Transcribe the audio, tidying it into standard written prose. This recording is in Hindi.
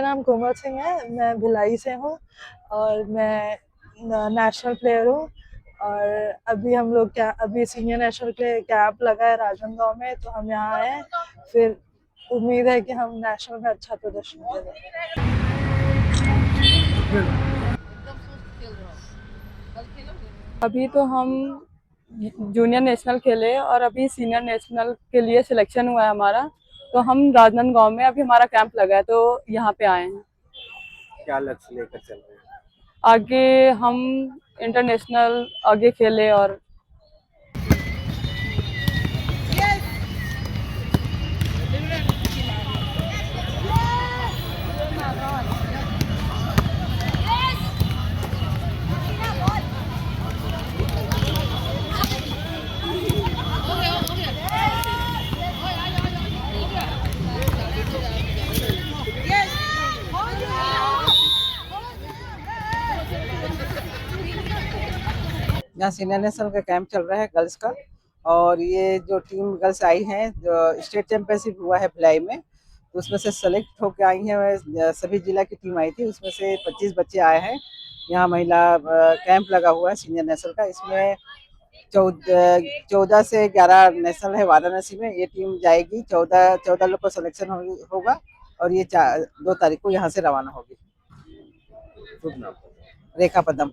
नाम कोमल सिंह है, मैं भिलाई से हूँ और मैं नेशनल प्लेयर हूँ। और अभी सीनियर नेशनल के कैंप लगा है राजनांदगांव में, तो हम यहाँ आए हैं। फिर उम्मीद है कि हम नेशनल में अच्छा प्रदर्शन करें। अभी तो हम जूनियर नेशनल खेले और अभी सीनियर नेशनल के लिए सिलेक्शन हुआ है हमारा। तो हम राजनांदगांव में अभी हमारा कैंप लगा है, तो यहाँ पे आए हैं। क्या लक्ष्य लेकर चल रहे हैं? आगे हम इंटरनेशनल आगे खेले और यहाँ सीनियर नेशनल का कैंप चल रहा है गर्ल्स का। और ये जो टीम गर्ल्स आई हैं, जो स्टेट चैंपियनशिप हुआ है भिलाई में, तो उसमें से सेलेक्ट होकर आई हैं। सभी जिला की टीम आई थी, उसमें से 25 बच्चे आए हैं। यहाँ महिला कैंप लगा हुआ है सीनियर नेशनल का। इसमें 14 से 11 नेशनल है वाराणसी में। ये टीम जाएगी, 14 लोग को सिलेक्शन होगा और ये 2 तारीख को यहाँ से रवाना होगी। शुभ नाम। रेखा पदम।